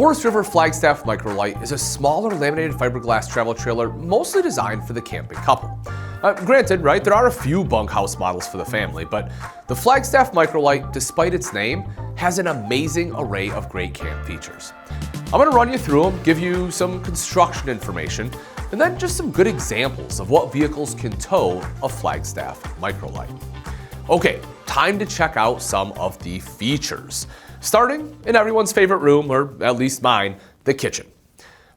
Forest River Flagstaff Microlite is a smaller laminated fiberglass travel trailer mostly designed for the camping couple. Granted, right, there are a few bunkhouse models for the family, but the Flagstaff Microlite, despite its name, has an amazing array of great camp features. I'm going to run you through them, give you some construction information, and then just some good examples of what vehicles can tow a Flagstaff Microlite. Okay, time to check out some of the features. Starting in everyone's favorite room, or at least mine, the kitchen.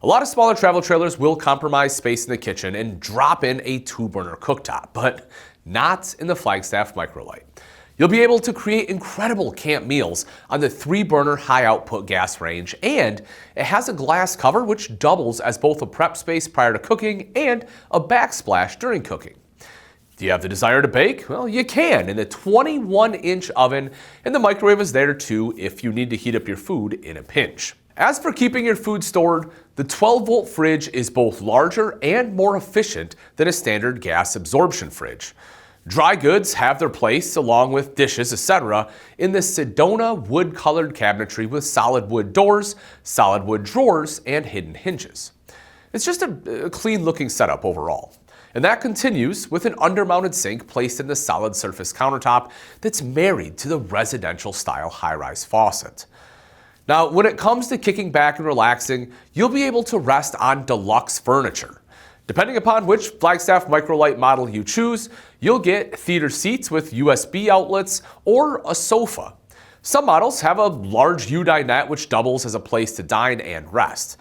A lot of smaller travel trailers will compromise space in the kitchen and drop in a 2-burner cooktop, but not in the Flagstaff Microlite. You'll be able to create incredible camp meals on the 3-burner high-output gas range, and it has a glass cover which doubles as both a prep space prior to cooking and a backsplash during cooking. Do you have the desire to bake? Well, you can in the 21-inch oven, and the microwave is there too if you need to heat up your food in a pinch. As for keeping your food stored, the 12-volt fridge is both larger and more efficient than a standard gas absorption fridge. Dry goods have their place, along with dishes, etc., in the Sedona wood-colored cabinetry with solid wood doors, solid wood drawers, and hidden hinges. It's just a clean-looking setup overall. And that continues with an undermounted sink placed in the solid surface countertop that's married to the residential-style high-rise faucet. Now, when it comes to kicking back and relaxing, you'll be able to rest on deluxe furniture. Depending upon which Flagstaff Microlite model you choose, you'll get theater seats with USB outlets or a sofa. Some models have a large U-dinette which doubles as a place to dine and rest.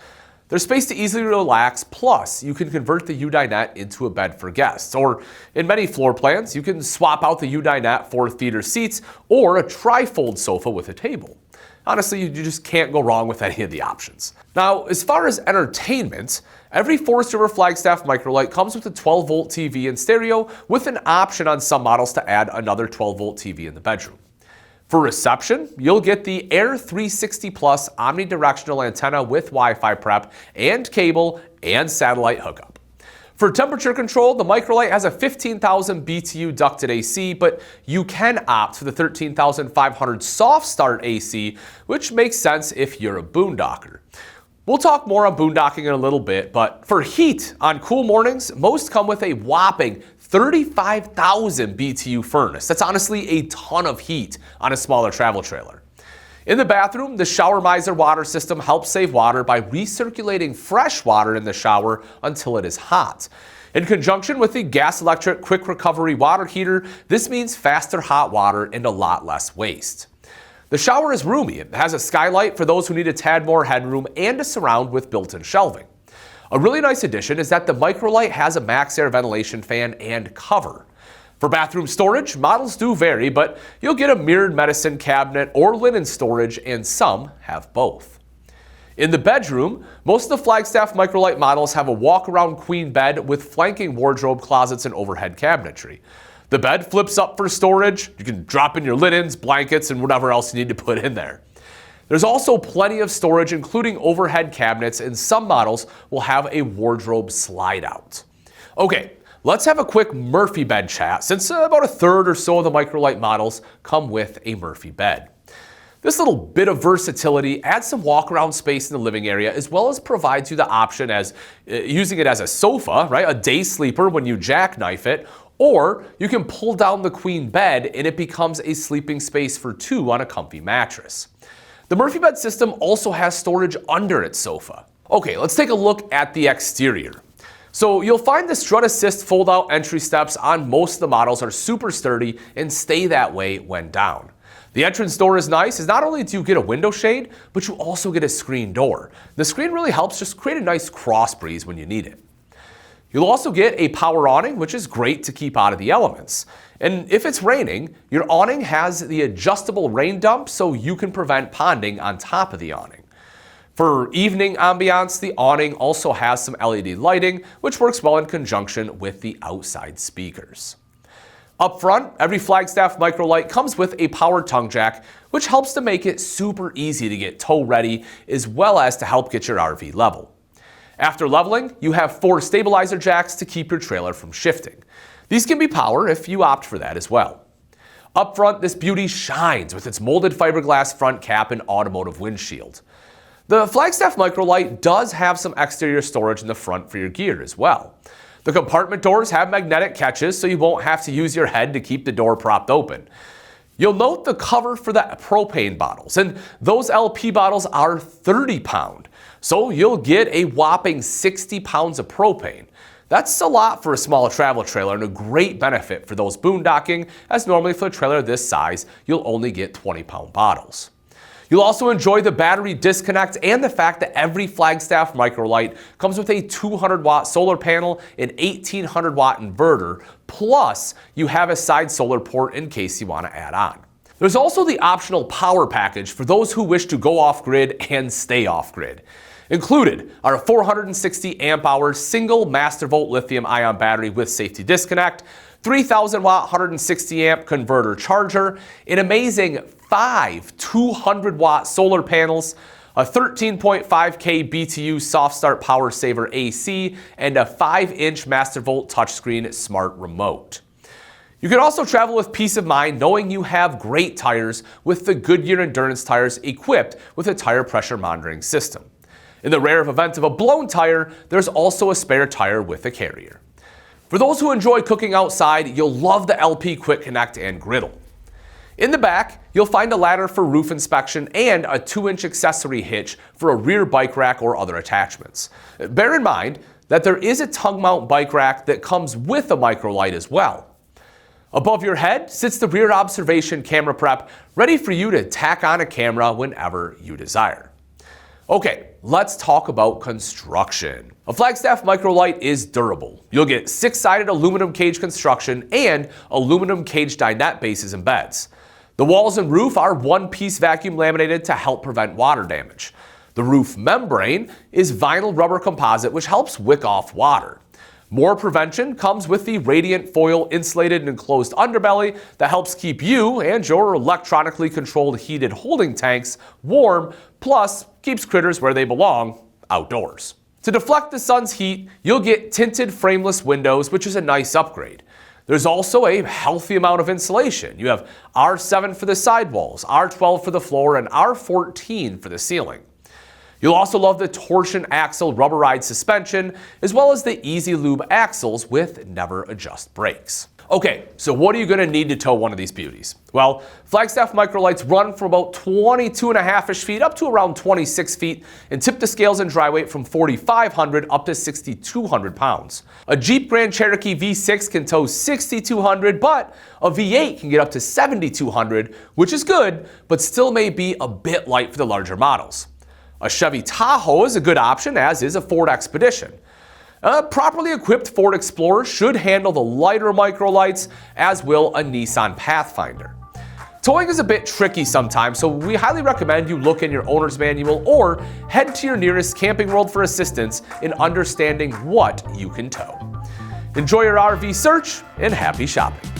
There's space to easily relax, plus you can convert the U-dinette into a bed for guests. Or in many floor plans, you can swap out the U-dinette for theater seats or a tri-fold sofa with a table. Honestly, you just can't go wrong with any of the options. Now, as far as entertainment, every Forest River Flagstaff Microlite comes with a 12-volt TV and stereo, with an option on some models to add another 12-volt TV in the bedroom. For reception, you'll get the Air 360 Plus omnidirectional antenna with Wi-Fi prep and cable and satellite hookup. For temperature control, the Microlite has a 15,000 BTU ducted AC, but you can opt for the 13,500 soft start AC, which makes sense if you're a boondocker. We'll talk more on boondocking in a little bit, but for heat on cool mornings, most come with a whopping 35,000 BTU furnace. That's honestly a ton of heat on a smaller travel trailer. In the bathroom, the Shower Miser water system helps save water by recirculating fresh water in the shower until it is hot. In conjunction with the gas electric quick recovery water heater, this means faster hot water and a lot less waste. The shower is roomy. It has a skylight for those who need a tad more headroom and a surround with built-in shelving. A really nice addition is that the Microlite has a max air ventilation fan and cover. For bathroom storage, models do vary, but you'll get a mirrored medicine cabinet or linen storage, and some have both. In the bedroom, most of the Flagstaff Microlite models have a walk-around queen bed with flanking wardrobe closets and overhead cabinetry. The bed flips up for storage. You can drop in your linens, blankets, and whatever else you need to put in there. There's also plenty of storage, including overhead cabinets, and some models will have a wardrobe slide out. Okay, let's have a quick Murphy bed chat, since about a third or so of the Microlite models come with a Murphy bed. This little bit of versatility adds some walk-around space in the living area, as well as provides you the option as using it as a sofa, right? A day sleeper when you jackknife it, or you can pull down the queen bed and it becomes a sleeping space for 2 on a comfy mattress. The Murphy bed system also has storage under its sofa. Okay, let's take a look at the exterior. So you'll find the strut assist fold-out entry steps on most of the models are super sturdy and stay that way when down. The entrance door is nice, as not only do you get a window shade, but you also get a screen door. The screen really helps just create a nice cross breeze when you need it. You'll also get a power awning, which is great to keep out of the elements. And if it's raining, your awning has the adjustable rain dump so you can prevent ponding on top of the awning. For evening ambiance, the awning also has some LED lighting, which works well in conjunction with the outside speakers. Up front, every Flagstaff Microlite comes with a power tongue jack, which helps to make it super easy to get tow ready, as well as to help get your RV level. After leveling, you have 4 stabilizer jacks to keep your trailer from shifting. These can be power if you opt for that as well. Up front, this beauty shines with its molded fiberglass front cap and automotive windshield. The Flagstaff Microlite does have some exterior storage in the front for your gear as well. The compartment doors have magnetic catches, so you won't have to use your head to keep the door propped open. You'll note the cover for the propane bottles, and those LP bottles are 30 pound, so you'll get a whopping 60 pounds of propane. That's a lot for a small travel trailer and a great benefit for those boondocking, as normally for a trailer this size, you'll only get 20-pound bottles. You'll also enjoy the battery disconnect and the fact that every Flagstaff Microlite comes with a 200-watt solar panel and 1800-watt inverter, plus you have a side solar port in case you want to add on. There's also the optional power package for those who wish to go off-grid and stay off-grid. Included are a 460 amp hour single master volt lithium ion battery with safety disconnect, 3000 watt 160 amp converter charger, an amazing 5 200 watt solar panels, a 13.5K BTU soft start power saver AC, and a 5-inch master volt touchscreen smart remote. You can also travel with peace of mind knowing you have great tires with the Goodyear Endurance tires equipped with a tire pressure monitoring system. In the rare event of a blown tire, there's also a spare tire with a carrier. For those who enjoy cooking outside, you'll love the LP Quick Connect and griddle. In the back, you'll find a ladder for roof inspection and a 2-inch accessory hitch for a rear bike rack or other attachments. Bear in mind that there is a tongue mount bike rack that comes with a Microlite as well. Above your head sits the rear observation camera prep, ready for you to tack on a camera whenever you desire. Okay, let's talk about construction. A Flagstaff Microlite is durable. You'll get 6-sided aluminum cage construction and aluminum cage dinette bases and beds. The walls and roof are one-piece vacuum laminated to help prevent water damage. The roof membrane is vinyl rubber composite, which helps wick off water. More prevention comes with the radiant foil insulated and enclosed underbelly that helps keep you and your electronically controlled heated holding tanks warm, plus keeps critters where they belong, outdoors. To deflect the sun's heat, you'll get tinted frameless windows, which is a nice upgrade. There's also a healthy amount of insulation. You have R7 for the sidewalls, R12 for the floor, and R14 for the ceiling. You'll also love the torsion axle rubberized suspension, as well as the Easy Lube axles with never adjust brakes. Okay, so what are you going to need to tow one of these beauties? Well, Flagstaff Microlites run from about 22.5-ish feet up to around 26 feet and tip the scales in dry weight from 4,500 up to 6,200 pounds. A Jeep Grand Cherokee V6 can tow 6,200, but a V8 can get up to 7,200, which is good, but still may be a bit light for the larger models. A Chevy Tahoe is a good option, as is a Ford Expedition. A properly equipped Ford Explorer should handle the lighter Microlites, as will a Nissan Pathfinder. Towing is a bit tricky sometimes, so we highly recommend you look in your owner's manual or head to your nearest Camping World for assistance in understanding what you can tow. Enjoy your RV search and happy shopping.